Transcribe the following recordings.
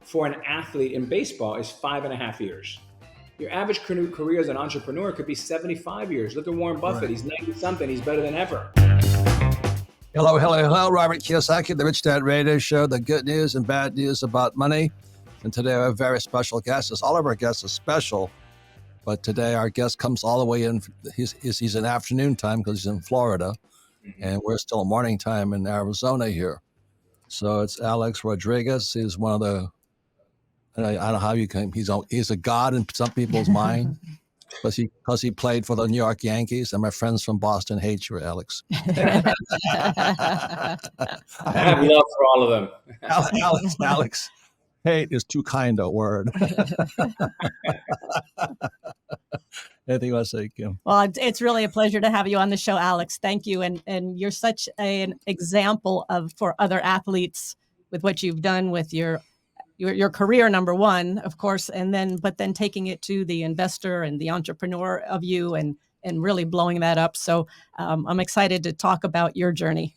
for an athlete in baseball is 5.5 years. Your average career as an entrepreneur could be 75 years. Look at Warren Buffett. Right. He's 90 something. He's better than ever. Hello, hello, hello. Robert Kiyosaki, the Rich Dad Radio Show, the good news and bad news about money. And today I have a very special guest. All of our guests are special, but today our guest comes all the way in. He's in afternoon time because he's in Florida, and we're still morning time in Arizona here. So it's Alex Rodriguez. He's one of the, I don't know how you can, he's a god in some people's mind. Because he played for the New York Yankees, and my friends from Boston hate you, Alex. I have love for all of them. Alex, hate is too kind a word. Anything you want to say, Kim? Well, it's really a pleasure to have you on the show, Alex. Thank you, and you're such an example for other athletes with what you've done with your career, number one, of course, but then taking it to the investor and the entrepreneur of you and really blowing that up. So I'm excited to talk about your journey.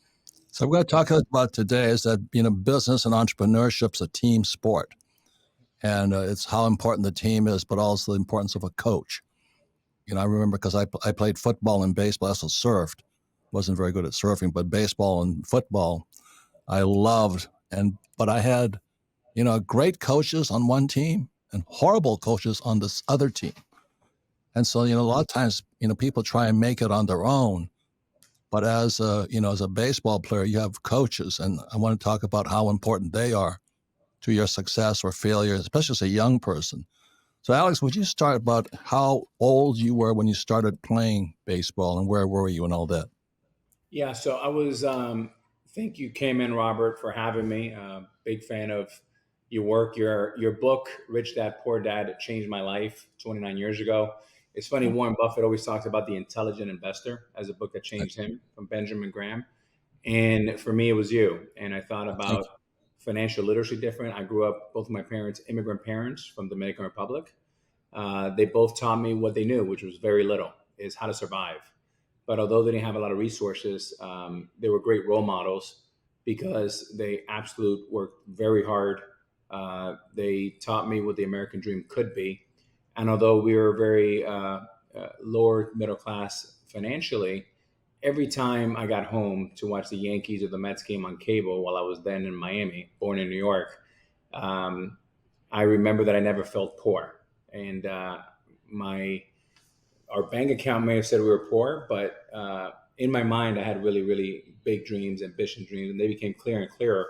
So we're going to talk about today is that, business and entrepreneurship is a team sport. And it's how important the team is, but also the importance of a coach. I remember because I played football and baseball. I also surfed. Wasn't very good at surfing, but baseball and football I loved. But I had great coaches on one team and horrible coaches on this other team. And so, a lot of times, people try and make it on their own. But as a baseball player, you have coaches, and I want to talk about how important they are to your success or failure, especially as a young person. So, Alex, would you start about how old you were when you started playing baseball, and where were you and all that? Yeah, so I was, thank you, Kim and Robert, for having me. Big fan of your work. Your book, Rich Dad, Poor Dad, it changed my life 29 years ago. It's funny, Warren Buffett always talks about The Intelligent Investor as a book that changed him, from Benjamin Graham. And for me, it was you. And I thought about financial literacy different. I grew up, both of my parents, immigrant parents from the Dominican Republic. They both taught me what they knew, which was very little, is how to survive. But although they didn't have a lot of resources, they were great role models because they absolutely worked very hard. They taught me what the American dream could be. And although we were very lower middle class financially, every time I got home to watch the Yankees or the Mets game on cable while I was then in Miami, born in New York, I remember that I never felt poor. And our bank account may have said we were poor, but in my mind, I had really, really big dreams, ambitious dreams, and they became clearer and clearer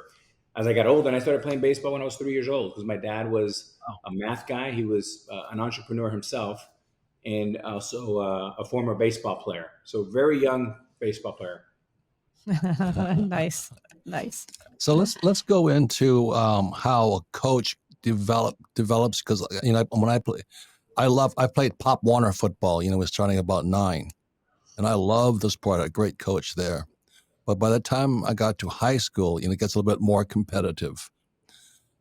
as I got older. And I started playing baseball when I was 3 years old because my dad was a math guy. He was an entrepreneur himself and also a former baseball player. So very young baseball player. Nice. So let's go into how a coach develops, because when I played Pop Warner football. Was starting about 9, and I love the sport. A great coach there, but by the time I got to high school, it gets a little bit more competitive,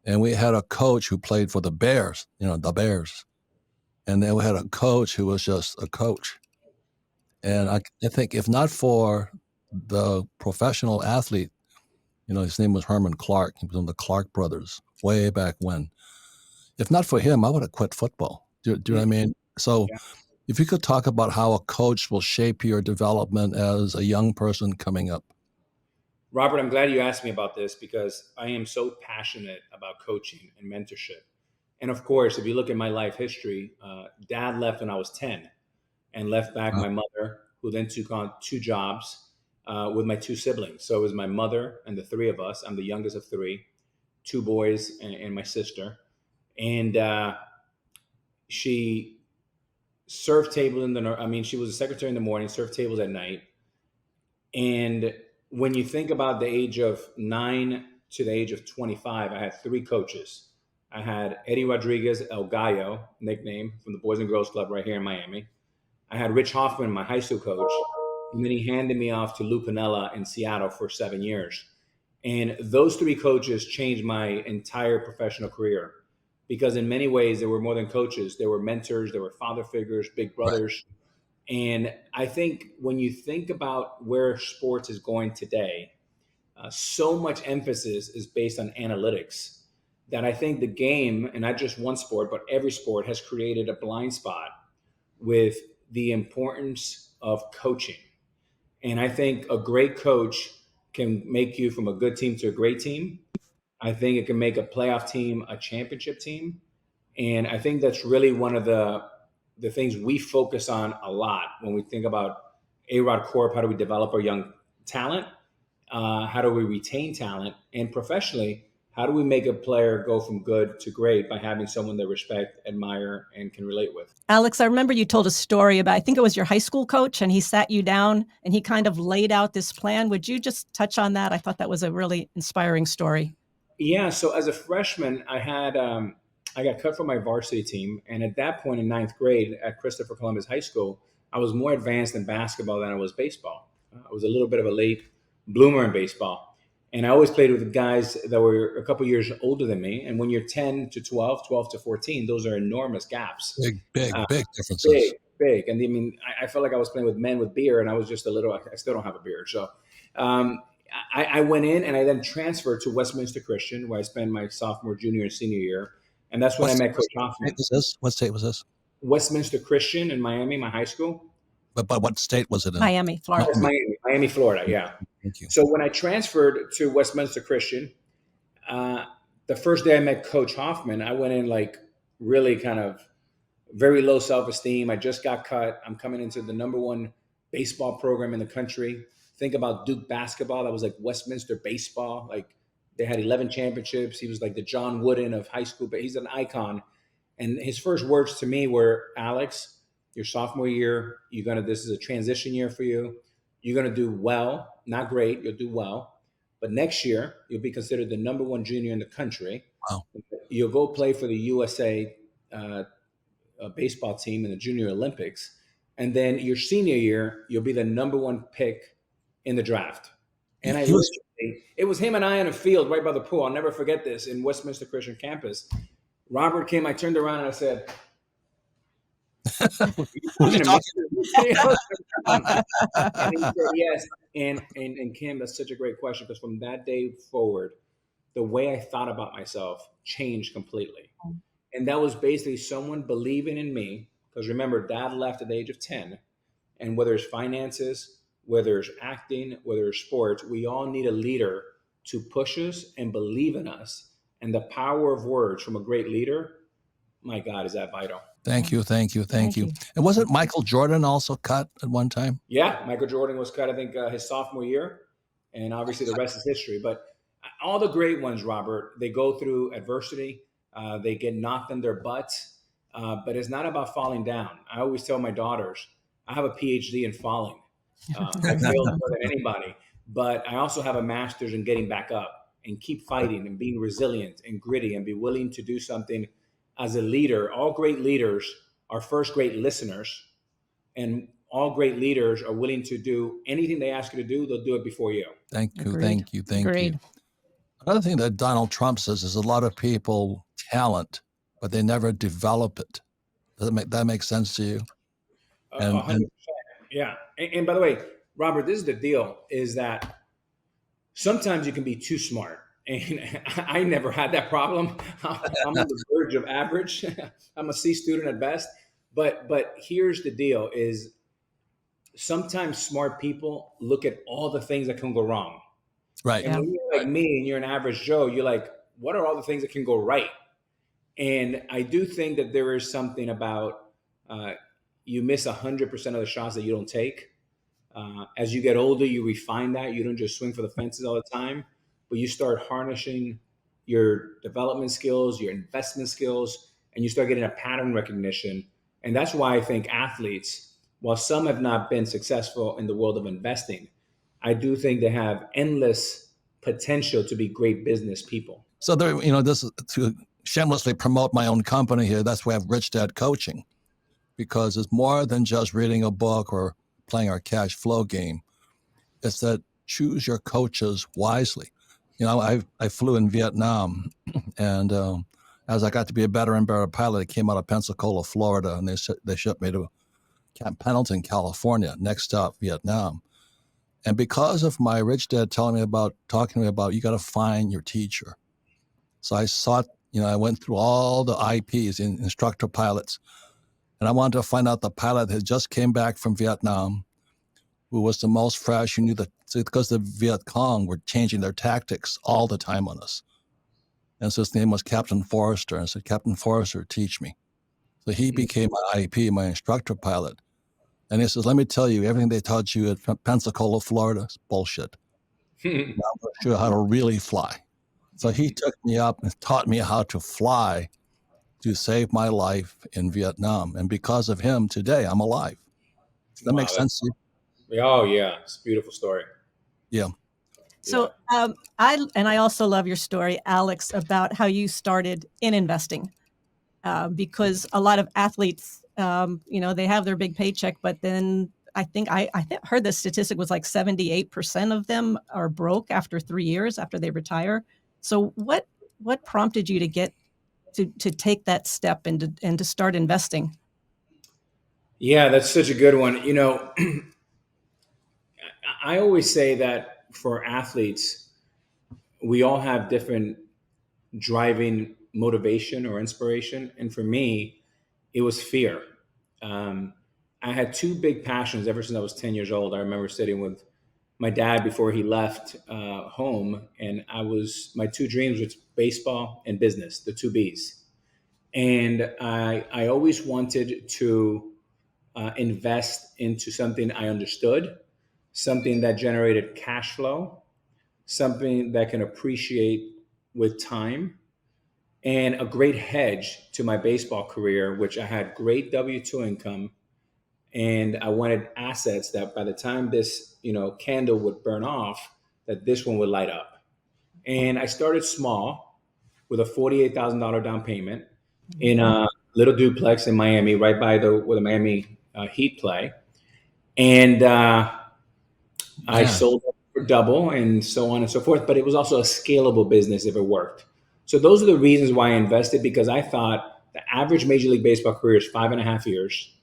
and we had a coach who played for the Bears, the Bears, and then we had a coach who was just a coach, and I think if not for the professional athlete, his name was Herman Clark. He was one of the Clark brothers way back when. If not for him, I would have quit football. Do you know what I mean? So if you could talk about how a coach will shape your development as a young person coming up. Robert, I'm glad you asked me about this because I am so passionate about coaching and mentorship. And of course, if you look at my life history, Dad left when I was 10 and left back my mother, who then took on 2 jobs with my 2 siblings. So it was my mother and the 3 of us. I'm the youngest of 3, 2 boys and my sister. And she served tables she was a secretary in the morning, served tables at night. And when you think about the age of 9 to the age of 25, I had 3 coaches. I had Eddie Rodriguez, El Gallo, nickname from the Boys and Girls Club right here in Miami. I had Rich Hoffman, my high school coach. And then he handed me off to Lou Piniella in Seattle for 7 years. And those 3 coaches changed my entire professional career because in many ways, they were more than coaches. They were mentors. They were father figures, big brothers. Right. And I think when you think about where sports is going today, so much emphasis is based on analytics. that I think the game, and not just one sport, but every sport, has created a blind spot with the importance of coaching. And I think a great coach can make you from a good team to a great team. I think it can make a playoff team a championship team. And I think that's really one of the things we focus on a lot when we think about A-Rod Corp. How do we develop our young talent? How do we retain talent? And professionally, how do we make a player go from good to great by having someone they respect, admire, and can relate with? Alex, I remember you told a story about, I think it was your high school coach, and he sat you down and he kind of laid out this plan. Would you just touch on that? I thought that was a really inspiring story. Yeah. So as a freshman, I got cut from my varsity team, and at that point in ninth grade at Christopher Columbus High School, I was more advanced in basketball than I was baseball. I was a little bit of a late bloomer in baseball, and I always played with guys that were a couple years older than me. And when you're 10 to 12, 12 to 14, those are enormous gaps. Big differences. Big. And I mean, I felt like I was playing with men with beard, and I was just a little. I still don't have a beard, so. I went in and I then transferred to Westminster Christian, where I spent my sophomore, junior, and senior year. And that's when I met Coach Hoffman. What state was this? Westminster Christian in Miami, my high school. But what state was it in? Miami, Florida. Miami, Florida, yeah. Thank you. So when I transferred to Westminster Christian, the first day I met Coach Hoffman, I went in like really kind of very low self-esteem. I just got cut. I'm coming into the number one baseball program in the country. Think about Duke basketball. That was like Westminster baseball. Like they had 11 championships. He was like the John Wooden of high school, but he's an icon. And his first words to me were, Alex, your sophomore year, this is a transition year for you. You're going to do well, not great. You'll do well. But next year, you'll be considered the number one junior in the country. Wow. You'll go play for the USA baseball team in the Junior Olympics. And then your senior year, you'll be the number one pick in the draft. And it was him and I on a field right by the pool. I'll never forget this, in Westminster Christian campus. Robert came, I turned around and I said, and he said, yes. And Kim, that's such a great question, because from that day forward, the way I thought about myself changed completely. And that was basically someone believing in me, because remember, Dad left at the age of 10. And whether it's finances, whether it's acting, whether it's sports, we all need a leader to push us and believe in us. And the power of words from a great leader, my God, is that vital. Thank you. And wasn't Michael Jordan also cut at one time? Yeah, Michael Jordan was cut, I think, his sophomore year. And obviously the rest is history. But all the great ones, Robert, they go through adversity. They get knocked on their butts. But it's not about falling down. I always tell my daughters, I have a PhD in falling. I failed more than anybody, but I also have a master's in getting back up and keep fighting and being resilient and gritty and be willing to do something as a leader. All great leaders are first great listeners, and all great leaders are willing to do anything they ask you to do. They'll do it before you. Thank you. Another thing that Donald Trump says is a lot of people talent, but they never develop it. Does that make sense to you? 100%. Yeah. And by the way, Robert, this is the deal, is that sometimes you can be too smart. And I never had that problem. I'm on the verge of average. I'm a C student at best. But here's the deal, is sometimes smart people look at all the things that can go wrong. Right. And when you're like me and you're an average Joe, you're like, what are all the things that can go right? And I do think that there is something about you miss 100% of the shots that you don't take. As you get older, you refine that. You don't just swing for the fences all the time, but you start harnessing your development skills, your investment skills, and you start getting a pattern recognition. And that's why I think athletes, while some have not been successful in the world of investing, I do think they have endless potential to be great business people. So there, this is to shamelessly promote my own company here. That's why I have Rich Dad Coaching, because it's more than just reading a book or playing our cash flow game. It's that choose your coaches wisely. I flew in Vietnam, and as I got to be a better and better pilot, I came out of Pensacola, Florida, and they shipped me to Camp Pendleton, California, next stop, Vietnam. And because of my rich dad talking to me about, you got to find your teacher. So I sought I went through all the IPs, instructor pilots, and I wanted to find out the pilot that just came back from Vietnam, who was the most fresh, who knew that, because the Viet Cong were changing their tactics all the time on us. And so his name was Captain Forrester. And I said, Captain Forrester, teach me. So he became my IP, my instructor pilot. And he says, let me tell you, everything they taught you at Pensacola, Florida is bullshit. Now I'm going to show you how to really fly. So he took me up and taught me how to fly to save my life in Vietnam. And because of him, today I'm alive. Does that make sense to you? Oh yeah, it's a beautiful story. Yeah. So I also love your story, Alex, about how you started in investing, because a lot of athletes, they have their big paycheck, but then I heard the statistic was like 78% of them are broke after 3 years after they retire. So what prompted you to get to take that step and to start investing? Yeah, that's such a good one. I always say that for athletes, we all have different driving motivation or inspiration. And for me, it was fear. Um, I had two big passions ever since I was 10 years old. I remember sitting with my dad before he left home, and my two dreams was baseball and business, the two B's. And I always wanted to invest into something I understood, something that generated cash flow, something that can appreciate with time, and a great hedge to my baseball career, which I had great W-2 income. And I wanted assets that by the time this, candle would burn off, that this one would light up. And I started small with a $48,000 down payment in a little duplex in Miami, right by where the Miami Heat play. And I sold it for double and so on and so forth. But it was also a scalable business if it worked. So those are the reasons why I invested, because I thought the average Major League Baseball career is 5.5 years.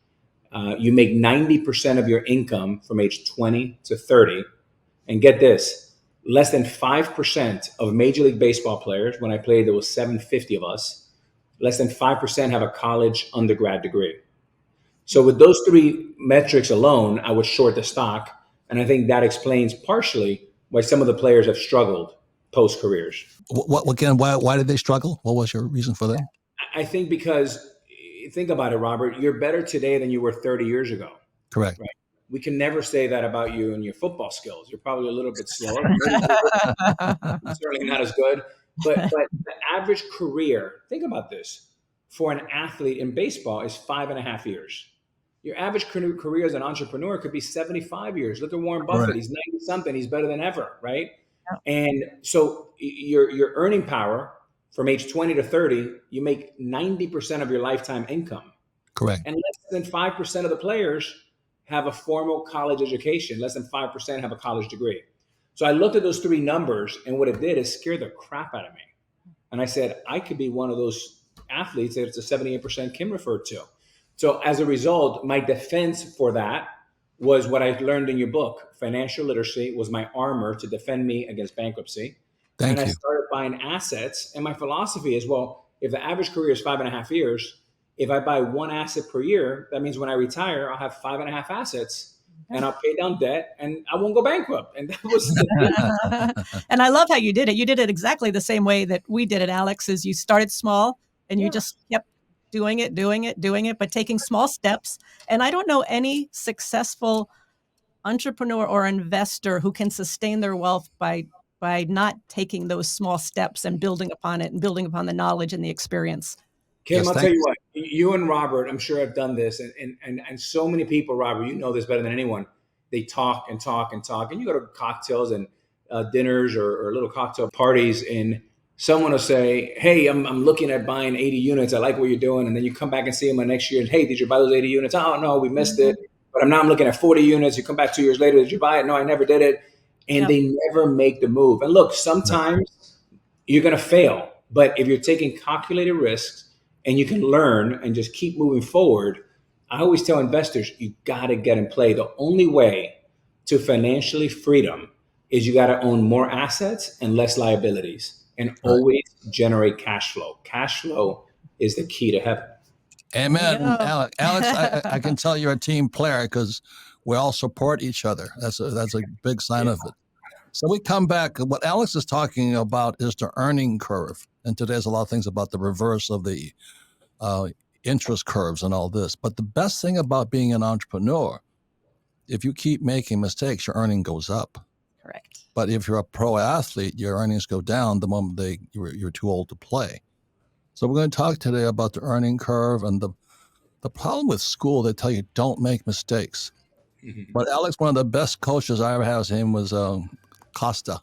You make 90% of your income from age 20 to 30. And get this, less than 5% of Major League Baseball players, when I played, there was 750 of us, less than 5% have a college undergrad degree. So with those three metrics alone, I was short the stock. And I think that explains partially why some of the players have struggled post careers. What again? Why did they struggle? What was your reason for that? I think because, think about it, Robert, you're better today than you were 30 years ago. Correct. Right? We can never say that about you and your football skills. You're probably a little bit slower. Certainly not as good. But the average career, think about this, for an athlete in baseball is 5.5 years. Your average career as an entrepreneur could be 75 years. Look at Warren Buffett. Right. He's 90 something. He's better than ever, right? Yeah. And so your earning power from age 20 to 30, you make 90% of your lifetime income. Correct. And less than 5% of the players have a formal college education. Less than 5% have a college degree. So I looked at those three numbers, and what it did is scare the crap out of me. And I said, I could be one of those athletes that it's a 78% Kim referred to. So as a result, my defense for that was what I learned in your book. Financial literacy was my armor to defend me against bankruptcy. Thank you. I started buying assets. And my philosophy is, well, if the average career is 5.5 years, if I buy one asset per year, that means when I retire, I'll have 5.5 assets. And I'll pay down debt and I won't go bankrupt. And that was And I love how you did it. You did it exactly the same way that we did it, Alex, is you started small and you just kept doing it, but taking small steps. And I don't know any successful entrepreneur or investor who can sustain their wealth by not taking those small steps and building upon it and building upon the knowledge and the experience. Kim, I'll tell you what, you and Robert, I'm sure have done this, and so many people, Robert, you know this better than anyone. They talk and talk and talk, and you go to cocktails and dinners or little cocktail parties, and someone will say, hey, I'm looking at buying 80 units. I like what you're doing. And then you come back and see them next year, and hey, did you buy those 80 units? Oh, no, we missed it. But I'm looking at 40 units. You come back 2 years later, did you buy it? No, I never did it. And they never make the move. And look, sometimes you're going to fail. But if you're taking calculated risks, and you can learn and just keep moving forward, I always tell investors, you got to get in play. The only way to financially freedom is you got to own more assets and less liabilities. and Right. always generate cash flow. Cash flow is the key to heaven. Amen. There you go. Alex, I can tell you're a team player because we all support each other. That's a big sign of it. So we come back. What Alex is talking about is the earning curve. And today there's a lot of things about the reverse of the interest curves and all this. But the best thing about being an entrepreneur, if you keep making mistakes, your earning goes up. Correct. But if you're a pro athlete, your earnings go down the moment you're too old to play. So we're going to talk today about the earning curve and the problem with school. They tell you don't make mistakes. Mhm. But Alex, one of the best coaches I ever had was him was Costa.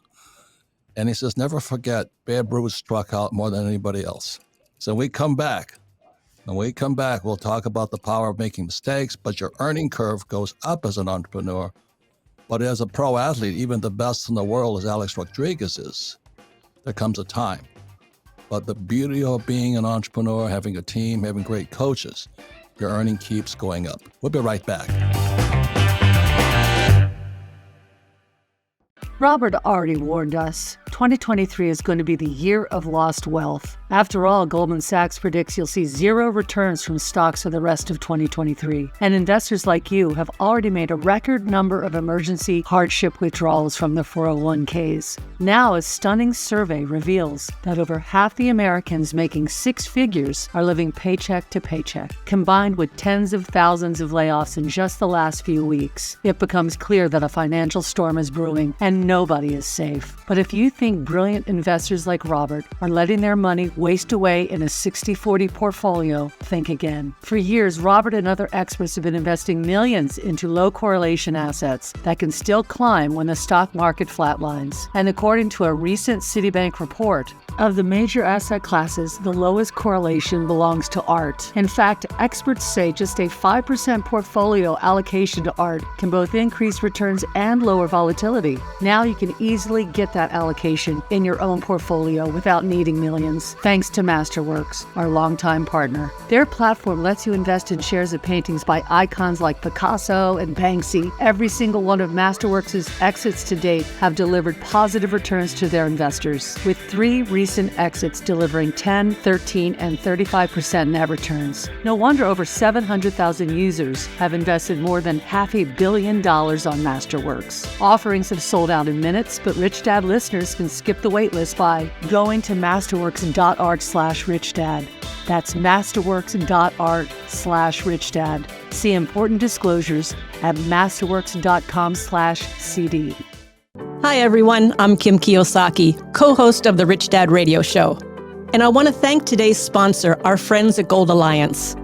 And he says, never forget, Babe Ruth struck out more than anybody else. So we come back. When we come back, we'll talk about the power of making mistakes, but your earning curve goes up as an entrepreneur. But as a pro athlete, even the best in the world, as Alex Rodriguez is, there comes a time. But the beauty of being an entrepreneur, having a team, having great coaches, your earning keeps going up. We'll be right back. Robert already warned us. 2023 is going to be the year of lost wealth. After all, Goldman Sachs predicts you'll see zero returns from stocks for the rest of 2023. And investors like you have already made a record number of emergency hardship withdrawals from their 401ks. Now, a stunning survey reveals that over half the Americans making six figures are living paycheck to paycheck. Combined with tens of thousands of layoffs in just the last few weeks, it becomes clear that a financial storm is brewing and nobody is safe. But if you think brilliant investors like Robert are letting their money waste away in a 60-40 portfolio, think again. For years, Robert and other experts have been investing millions into low correlation assets that can still climb when the stock market flatlines. And according to a recent Citibank report, of the major asset classes, the lowest correlation belongs to art. In fact, experts say just a 5% portfolio allocation to art can both increase returns and lower volatility. Now you can easily get that allocation in your own portfolio without needing millions, thanks to Masterworks, our longtime partner. Their platform lets you invest in shares of paintings by icons like Picasso and Banksy. Every single one of Masterworks' exits to date have delivered positive returns to their investors, with 3 recent exits delivering 10, 13, and 35% net returns. No wonder over 700,000 users have invested more than $500 million on Masterworks. Offerings have sold out in minutes, but Rich Dad listeners can skip the waitlist by going to masterworks.art/richdad. That's masterworks.art/richdad. See important disclosures at masterworks.com/CD. Hi, everyone. I'm Kim Kiyosaki, co-host of the Rich Dad Radio Show. And I want to thank today's sponsor, our friends at Gold Alliance.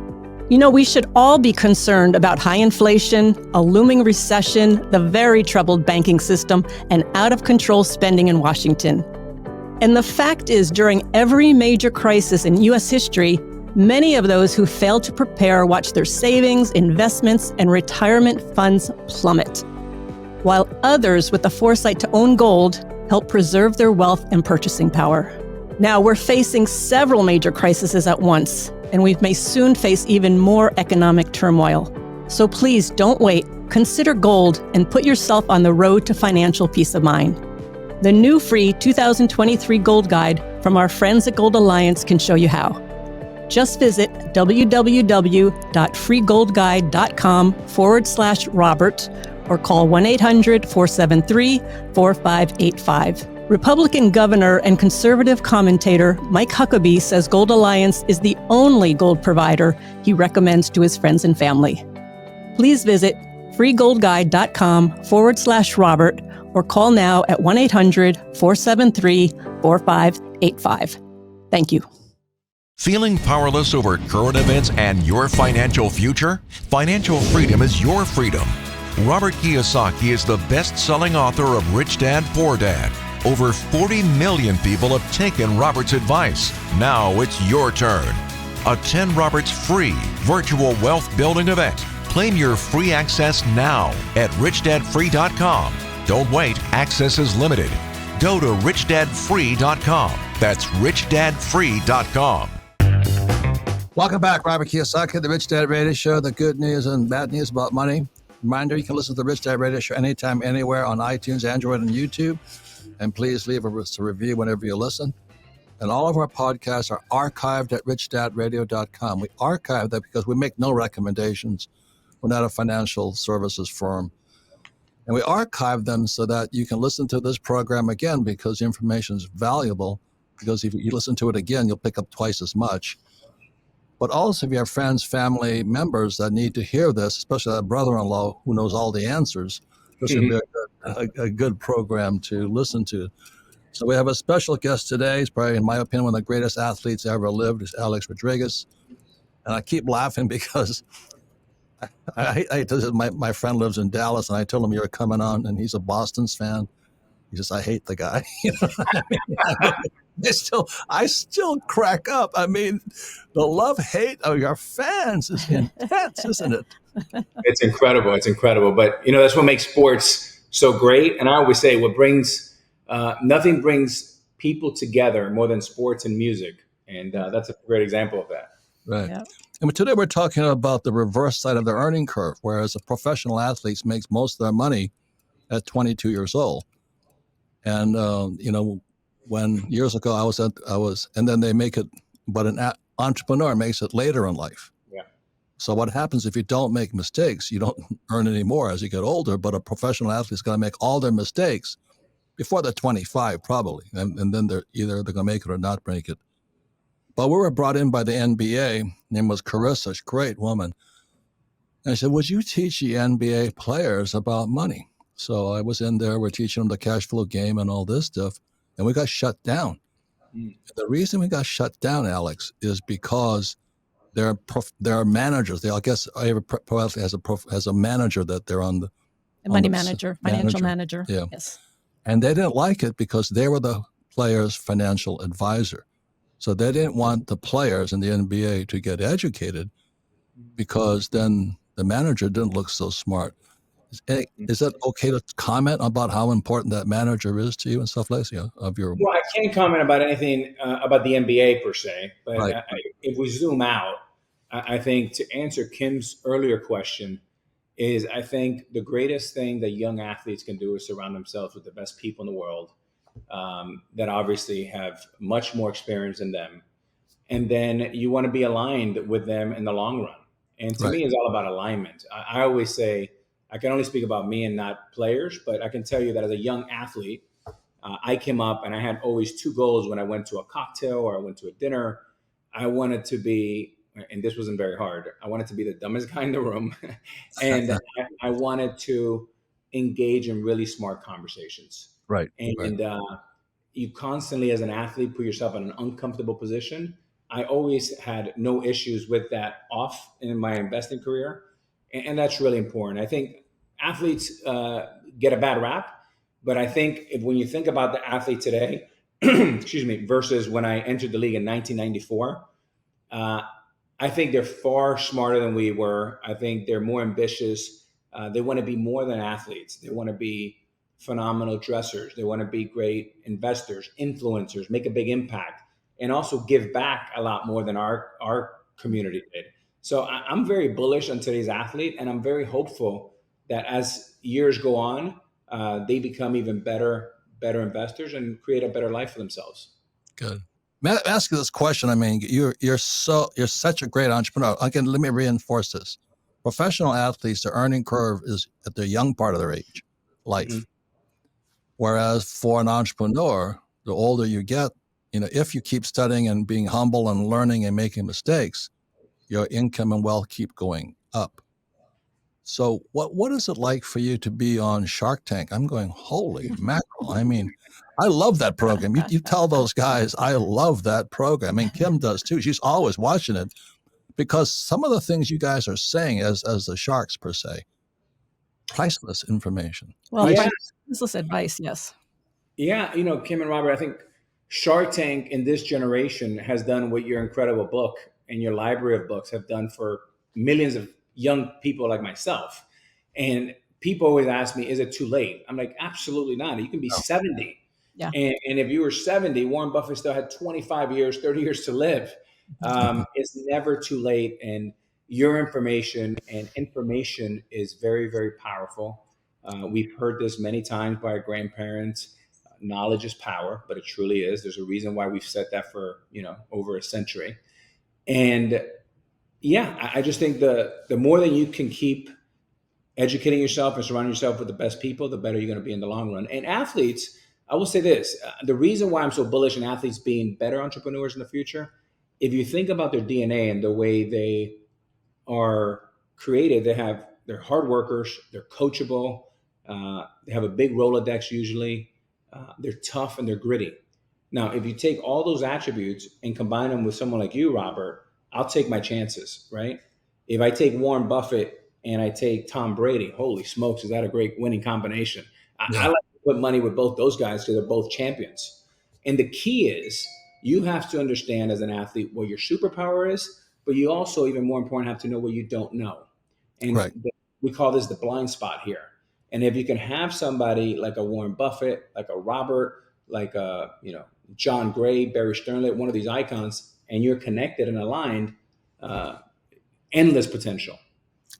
You know, we should all be concerned about high inflation, a looming recession, the very troubled banking system, and out-of-control spending in Washington. And the fact is, during every major crisis in U.S. history, many of those who failed to prepare watched their savings, investments, and retirement funds plummet, while others with the foresight to own gold help preserve their wealth and purchasing power. Now, we're facing several major crises at once, and we may soon face even more economic turmoil. So please don't wait. Consider gold and put yourself on the road to financial peace of mind. The new free 2023 Gold Guide from our friends at Gold Alliance can show you how. Just visit www.freegoldguide.com/Robert or call 1-800-473-4585. Republican Governor and conservative commentator Mike Huckabee says Gold Alliance is the only gold provider he recommends to his friends and family. Please visit freegoldguide.com/Robert or call now at 1-800-473-4585. Thank you. Feeling powerless over current events and your financial future? Financial freedom is your freedom. Robert Kiyosaki is the best-selling author of Rich Dad, Poor Dad. Over 40 million people have taken Robert's advice. Now it's your turn. Attend Robert's free virtual wealth building event. Claim your free access now at richdadfree.com. Don't wait, access is limited. Go to richdadfree.com. That's richdadfree.com. Welcome back, Robert Kiyosaki, the Rich Dad Radio Show, the good news and bad news about money. Reminder, you can listen to the Rich Dad Radio Show anytime, anywhere on iTunes, Android, and YouTube. And please leave a review whenever you listen. And all of our podcasts are archived at richdadradio.com. We archive that because we make no recommendations. We're not a financial services firm. And we archive them so that you can listen to this program again because the information is valuable. Because if you listen to it again, you'll pick up twice as much. But also, if you have friends, family members that need to hear this, especially that brother-in-law who knows all the answers, this would be a good program to listen to. So we have a special guest today. He's probably, in my opinion, one of the greatest athletes ever lived, is Alex Rodriguez. And I keep laughing because my friend lives in Dallas, and I told him you were coming on, and he's a Boston's fan. He says, I hate the guy. You know what I mean? I still crack up. I mean, the love-hate of your fans is intense, isn't it? It's incredible. It's incredible. But, that's what makes sports so great. And I always say nothing brings people together more than sports and music. And that's a great example of that. Right. Yeah. And today we're talking about the reverse side of the earning curve, whereas a professional athlete makes most of their money at 22 years old. And, when years ago and then they make it, but an entrepreneur makes it later in life. Yeah. So what happens if you don't make mistakes? You don't earn any more as you get older, but a professional athlete's going to make all their mistakes before they're 25, probably. And then they're going to make it or not make it. But we were brought in by the NBA. Name was Carissa, she's a great woman. And I said, would you teach the NBA players about money? So I was in there, we're teaching them the cash flow game and all this stuff. And we got shut down. The reason we got shut down, Alex, is because there are managers. I guess every pro athlete has a manager that they're on the Financial manager. Yeah. Yes. And they didn't like it because they were the players' financial advisor. So they didn't want the players in the NBA to get educated because then the manager didn't look so smart. Is that okay to comment about how important that manager is to you and stuff like that? Well, I can't comment about anything about the NBA per se, but Right. if we zoom out, I think to answer Kim's earlier question is I think the greatest thing that young athletes can do is surround themselves with the best people in the world that obviously have much more experience than them. And then you want to be aligned with them in the long run. And to me, it's all about alignment. I always say, I can only speak about me and not players, but I can tell you that as a young athlete, I came up and I had always two goals when I went to a cocktail or I went to a dinner. I wanted to be, and this wasn't very hard, I wanted to be the dumbest guy in the room. And I wanted to engage in really smart conversations. Right. And you constantly, as an athlete, put yourself in an uncomfortable position. I always had no issues with that off in my investing career. And that's really important. I think athletes get a bad rap, but I think when you think about the athlete today, excuse me, versus when I entered the league in 1994, I think they're far smarter than we were. I think they're more ambitious. They want to be more than athletes. They want to be phenomenal dressers. They want to be great investors, influencers, make a big impact, and also give back a lot more than our community did. So I'm very bullish on today's athlete, and I'm very hopeful that as years go on, they become even better investors and create a better life for themselves. Good. May I ask you this question? I mean, you're such a great entrepreneur. Again, let me reinforce this. Professional athletes, the earning curve is at the young part of their life. Mm-hmm. Whereas for an entrepreneur, the older you get, if you keep studying and being humble and learning and making mistakes, your income and wealth keep going up. So what is it like for you to be on Shark Tank? I'm going, holy mackerel. I mean, I love that program. You tell those guys, I love that program. I mean, Kim does too. She's always watching it because some of the things you guys are saying as the sharks per se, priceless information. Well, priceless advice, yes. Yeah, Kim and Robert, I think Shark Tank in this generation has done what your incredible book and your library of books have done for millions of young people like myself. And people always ask me, is it too late? I'm like, absolutely not. You can be 70. Yeah. And if you were 70, Warren Buffett still had 25 years, 30 years to live. It's never too late. And your information is very, very powerful. We've heard this many times by our grandparents. knowledge is power, but it truly is. There's a reason why we've said that for, over a century. And yeah, I just think the more that you can keep educating yourself and surrounding yourself with the best people, the better you're going to be in the long run. And athletes, I will say this, the reason why I'm so bullish on athletes being better entrepreneurs in the future, if you think about their DNA and the way they are created, they're hard workers, they're coachable, they have a big Rolodex usually, they're tough and they're gritty. Now, if you take all those attributes and combine them with someone like you, Robert, I'll take my chances, right? If I take Warren Buffett and I take Tom Brady, holy smokes, is that a great winning combination? I like to put money with both those guys because they're both champions. And the key is you have to understand as an athlete what your superpower is, but you also, even more important, have to know what you don't know. And we call this the blind spot here. And if you can have somebody like a Warren Buffett, like a Robert, like a, John Gray, Barry Sternlicht, one of these icons, and you're connected and aligned, endless potential.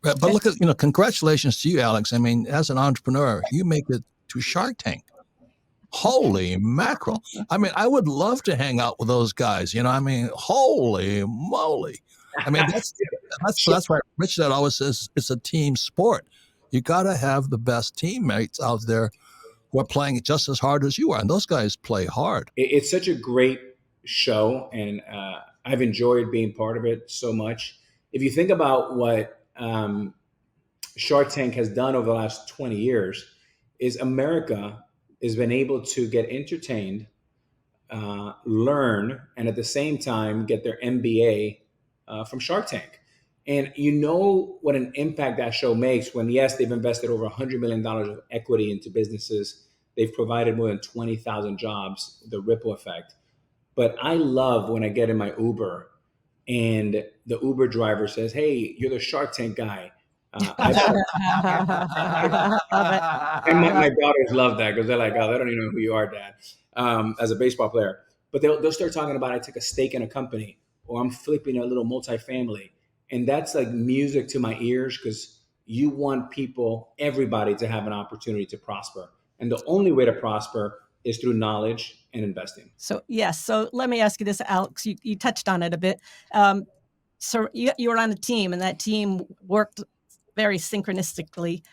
But look at, congratulations to you, Alex. I mean, as an entrepreneur, you make it to Shark Tank. Holy mackerel. I mean, I would love to hang out with those guys. Holy moly. I mean, that's why Rich Dad always says it's a team sport. You got to have the best teammates out there who are playing just as hard as you are. And those guys play hard. It's such a great show. And I've enjoyed being part of it so much. If you think about what Shark Tank has done over the last 20 years, is America has been able to get entertained, learn, and at the same time get their MBA from Shark Tank. And you know what an impact that show makes when, yes, they've invested over $100 million of equity into businesses. They've provided more than 20,000 jobs, the ripple effect. But I love when I get in my Uber and the Uber driver says, "Hey, you're the Shark Tank guy." And my daughters love that because they're like, "Oh, they don't even know who you are, Dad," as a baseball player. But they'll start talking about, I took a stake in a company, or I'm flipping a little multifamily. And that's like music to my ears because you want everybody to have an opportunity to prosper. And the only way to prosper is through knowledge and investing. So, yes. So let me ask you this, Alex. You touched on it a bit. So you were on a team, and that team worked very synchronistically.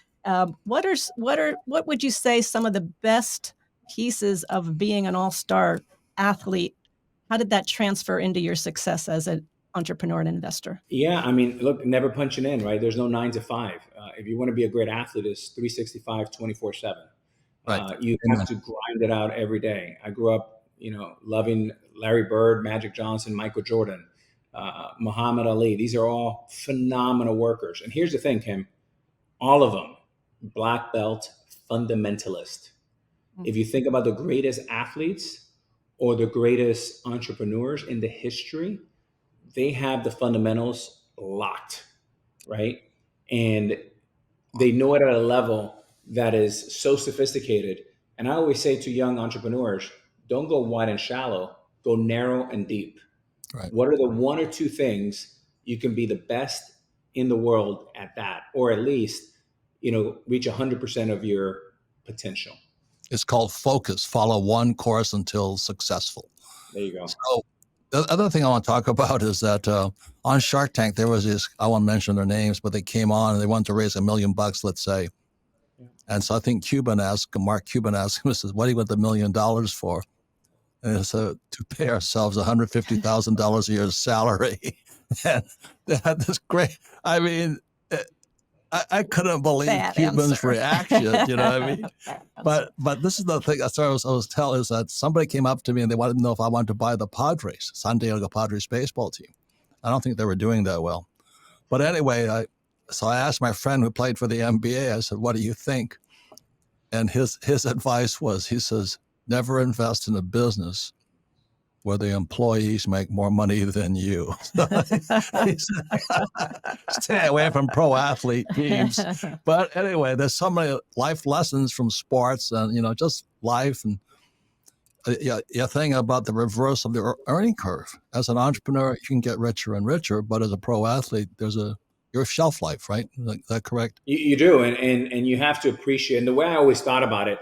What would you say some of the best pieces of being an all-star athlete? How did that transfer into your success as an entrepreneur and investor? Yeah, I mean, look, never punching in, right? There's no 9 to 5. If you want to be a great athlete, it's 365, 24/7. Right. You have to grind it out every day. I grew up, loving Larry Bird, Magic Johnson, Michael Jordan, Muhammad Ali. These are all phenomenal workers. And here's the thing, Kim, all of them, black belt, fundamentalist. If you think about the greatest athletes or the greatest entrepreneurs in the history, they have the fundamentals locked, right? And they know it at a level that is so sophisticated. And I always say to young entrepreneurs, don't go wide and shallow, go narrow and deep. Right. What are the 1 or 2 things you can be the best in the world at that, or at least, reach 100% of your potential? It's called focus. Follow one course until successful. There you go. So the other thing I want to talk about is that on Shark Tank, there was this, I won't mention their names, but they came on and they wanted to raise $1 million, let's say. Yeah. And so I think Mark Cuban asked him, says, "What do you want the $1 million for?" And he said, "To pay ourselves $150,000 a year salary." And they had this great, I mean, I couldn't believe Cuban's reaction, you know what I mean? But this is the thing I was telling, is that somebody came up to me and they wanted to know if I wanted to buy the Padres, San Diego Padres baseball team. I don't think they were doing that well. But anyway, so I asked my friend who played for the NBA, I said, "What do you think?" And his advice was, he says, "Never invest in a business where the employees make more money than you." Stay away from pro athlete teams. But anyway, there's so many life lessons from sports and, just life. And your thing about the reverse of the earning curve. As an entrepreneur, you can get richer and richer, but as a pro athlete, your shelf life, right? Is that correct? You do. And you have to appreciate, and the way I always thought about it,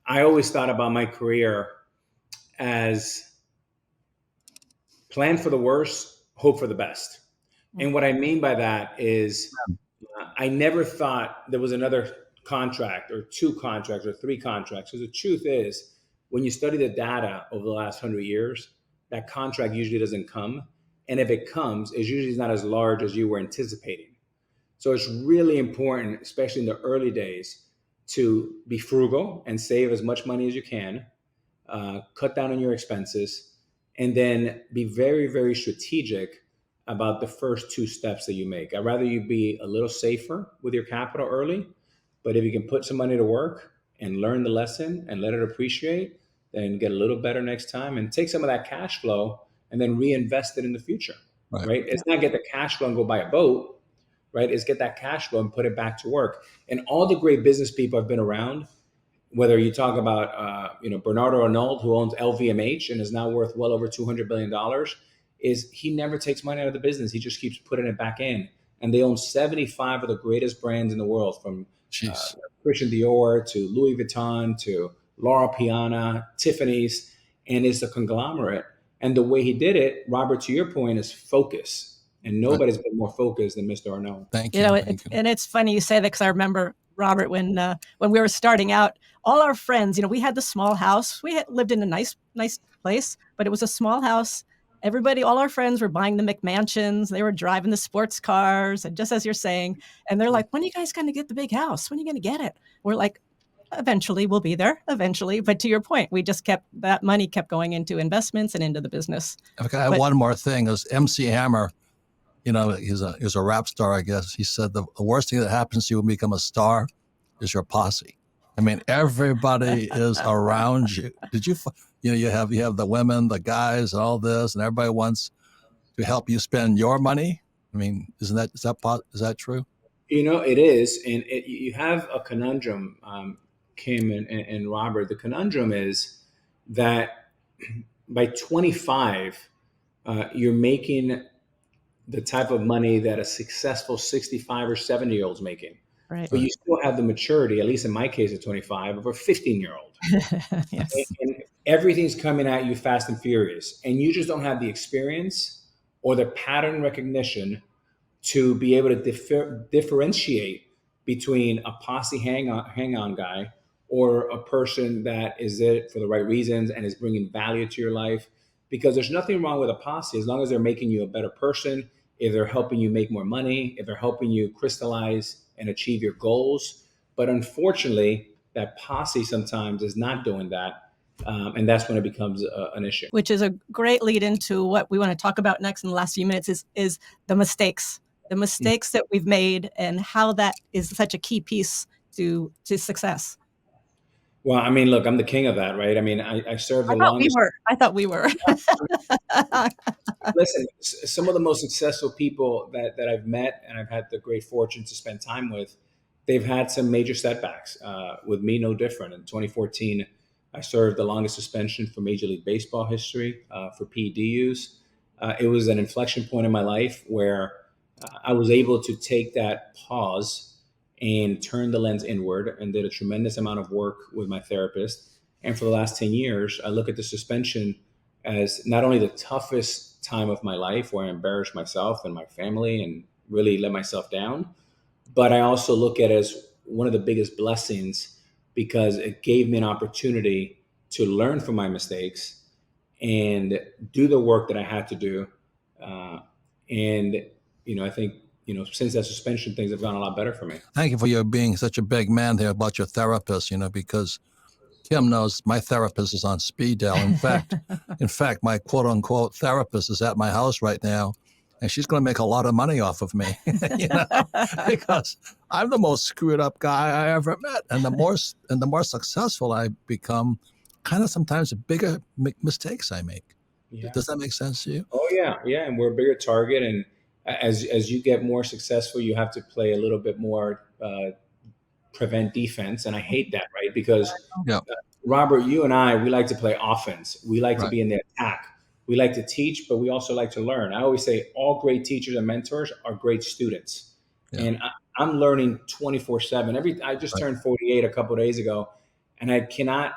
I always thought about my career as plan for the worst, hope for the best. And what I mean by that is I never thought there was another contract or two contracts or three contracts. Because the truth is, when you study the data over the last 100 years, that contract usually doesn't come. And if it comes, it's usually not as large as you were anticipating. So it's really important, especially in the early days, to be frugal and save as much money as you can, cut down on your expenses, and then be very, very strategic about the first two steps that you make. I'd rather you be a little safer with your capital early, but if you can put some money to work and learn the lesson and let it appreciate, then get a little better next time and take some of that cash flow and then reinvest it in the future, right? It's not get the cash flow and go buy a boat, right? It's get that cash flow and put it back to work. And all the great business people I've been around, whether you talk about Bernardo Arnault, who owns LVMH and is now worth well over $200 billion, is he never takes money out of the business. He just keeps putting it back in. And they own 75 of the greatest brands in the world, from Christian Dior to Louis Vuitton to Laura Piana, Tiffany's, and it's a conglomerate. And the way he did it, Robert, to your point, is focus. And nobody's been more focused than Mr. Arnault. Thank you. And it's funny you say that, because I remember, Robert, when we were starting out, all our friends, we had the small house. We had lived in a nice place, but it was a small house. Everybody, all our friends were buying the McMansions. They were driving the sports cars. And just as you're saying, and they're like, when are you guys going to get the big house? When are you going to get it? We're like, eventually we'll be there, eventually. But to your point, we just that money kept going into investments and into the business. If I have one more thing, is MC Hammer, he's a rap star, I guess. He said the worst thing that happens to you when you become a star is your posse. I mean, everybody is around you. Did you, you have the women, the guys, and all this, and everybody wants to help you spend your money. I mean, is that true? It is, and you have a conundrum, Kim and Robert. The conundrum is that by 25, you're making the type of money that a successful 65 or 70-year-old's making. Right. But you still have the maturity, at least in my case at 25, of a 15-year-old. Yes. And everything's coming at you fast and furious. And you just don't have the experience or the pattern recognition to be able to differentiate between a posse hang-on guy or a person that is it for the right reasons and is bringing value to your life. Because there's nothing wrong with a posse as long as they're making you a better person, if they're helping you make more money, if they're helping you crystallize and achieve your goals. But unfortunately, that posse sometimes is not doing that. And that's when it becomes an issue. Which is a great lead into what we want to talk about next in the last few minutes is the mistakes. The mistakes that we've made and how that is such a key piece to success. Well, I mean, look, I'm the king of that, right? I mean, I served the longest. I thought we were. Listen, some of the most successful people that I've met and I've had the great fortune to spend time with, they've had some major setbacks. With me, no different. In 2014, I served the longest suspension for Major League Baseball history for PED use. It was an inflection point in my life where I was able to take that pause and turn the lens inward and did a tremendous amount of work with my therapist. And for the last 10 years, I look at the suspension as not only the toughest time of my life where I embarrassed myself and my family and really let myself down, but I also look at it as one of the biggest blessings because it gave me an opportunity to learn from my mistakes and do the work that I had to do. I think, since that suspension, things have gone a lot better for me. Thank you for your being such a big man there about your therapist, because Kim knows my therapist is on speed dial. In fact, my quote unquote therapist is at my house right now, and she's going to make a lot of money off of me, because I'm the most screwed up guy I ever met. And the more successful I become, kind of sometimes the bigger mistakes I make. Yeah. Does that make sense to you? Oh yeah. Yeah. And we're a bigger target. And as you get more successful, you have to play a little bit more prevent defense. And I hate that, right? Because Robert, you and I, we like to play offense. We like to be in the attack. We like to teach, but we also like to learn. I always say all great teachers and mentors are great students. Yeah. And I'm learning 24/7. I just turned 48 a couple of days ago, and I cannot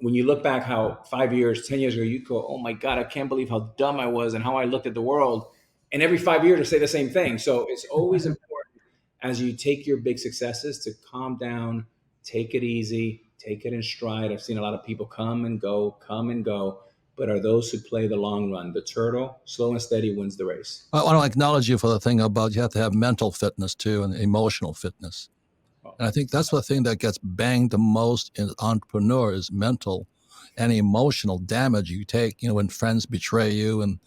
when you look back how 5 years, 10 years ago, you go, oh my God, I can't believe how dumb I was and how I looked at the world. And every 5 years I say the same thing. So it's always important as you take your big successes to calm down, take it easy, take it in stride. I've seen a lot of people come and go, but are those who play the long run. The turtle, slow and steady, wins the race. I want to acknowledge you for the thing about you have to have mental fitness too and emotional fitness. And I think that's the thing that gets banged the most in entrepreneur is mental and emotional damage you take, when friends betray you and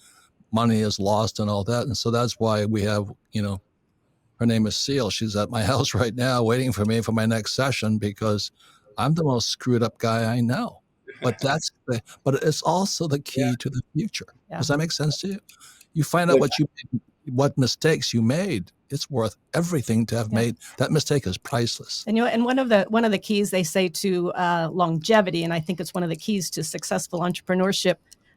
money is lost and all that. And so that's why we have, her name is Seal. She's at my house right now waiting for me for my next session because I'm the most screwed up guy I know. But but it's also the key to the future. Yeah. Does that make sense to you? You find out what mistakes you made. It's worth everything to have made. That mistake is priceless. And and one of the keys they say to longevity, and I think it's one of the keys to successful entrepreneurship.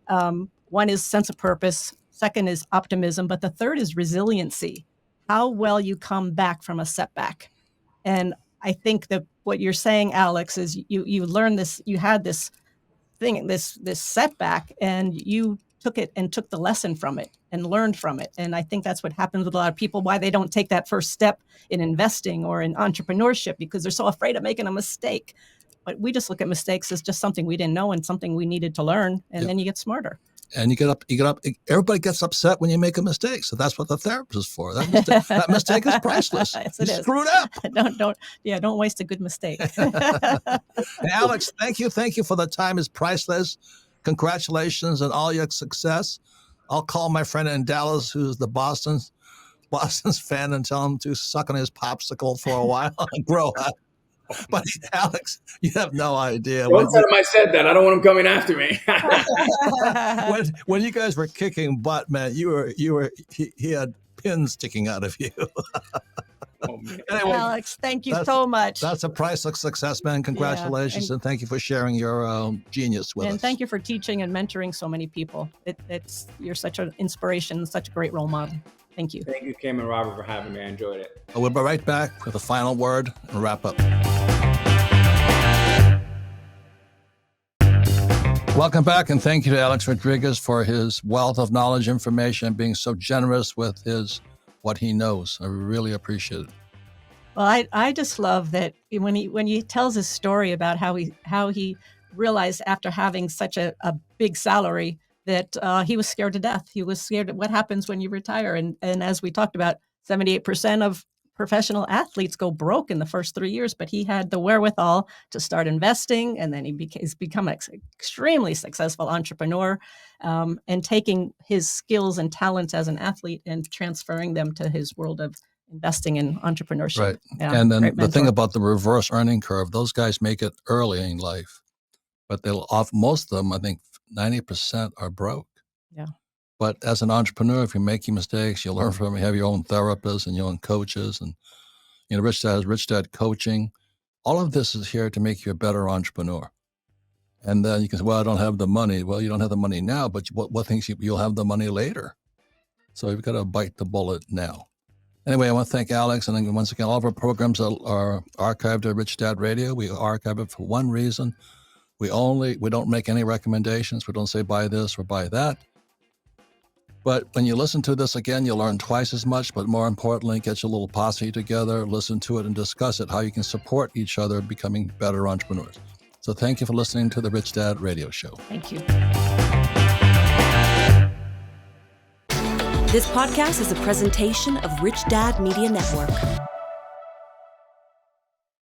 One is sense of purpose. Second is optimism, but the third is resiliency. How well you come back from a setback. And I think that what you're saying, Alex, is you learned this. You had this thing, this setback, and you took it and took the lesson from it and learned from it. And I think that's what happens with a lot of people, why they don't take that first step in investing or in entrepreneurship, because they're so afraid of making a mistake. But we just look at mistakes as just something we didn't know and something we needed to learn. And then you get smarter. And you get up, everybody gets upset when you make a mistake. So that's what the therapist is for. That mistake is priceless. Yes, you screwed up. Don't waste a good mistake. Hey, Alex, thank you for the time. It's priceless. Congratulations on all your success. I'll call my friend in Dallas, who's the Boston's fan, and tell him to suck on his popsicle for a while and grow up. But Alex, you have no idea. Don't tell him I said that. I don't want him coming after me. when you guys were kicking butt, man, he had pins sticking out of you. Oh, man. Anyway, Alex, thank you so much. That's a priceless success, man. Congratulations, and thank you for sharing your genius with us. And thank you for teaching and mentoring so many people. You're such an inspiration, such a great role model. Thank you. Thank you, Kim and Robert, for having me. I enjoyed it. We'll be right back with a final word and wrap up. Welcome back, and thank you to Alex Rodriguez for his wealth of knowledge, information, and being so generous with what he knows. I really appreciate it. Well, I just love that when he tells his story about how he realized after having such a big salary that he was scared to death. He was scared of what happens when you retire. And as we talked about, 78% of professional athletes go broke in the first 3 years, but he had the wherewithal to start investing. And then he's become an extremely successful entrepreneur and taking his skills and talents as an athlete and transferring them to his world of investing in entrepreneurship. Right. Yeah, and then the thing about the reverse earning curve, those guys make it early in life, but most of them, I think 90% are broke. Yeah. But as an entrepreneur, if you're making mistakes, you learn from them. You have your own therapists and your own coaches, and Rich Dad has Rich Dad coaching. All of this is here to make you a better entrepreneur. And then you can say, "Well, I don't have the money." Well, you don't have the money now, but what thinks you'll have the money later? So you've got to bite the bullet now. Anyway, I want to thank Alex, and then once again, all of our programs are archived at Rich Dad Radio. We archive it for one reason. We don't make any recommendations. We don't say buy this or buy that. But when you listen to this again, you'll learn twice as much, but more importantly, get your little posse together, listen to it and discuss it, how you can support each other becoming better entrepreneurs. So thank you for listening to the Rich Dad Radio Show. Thank you. This podcast is a presentation of Rich Dad Media Network.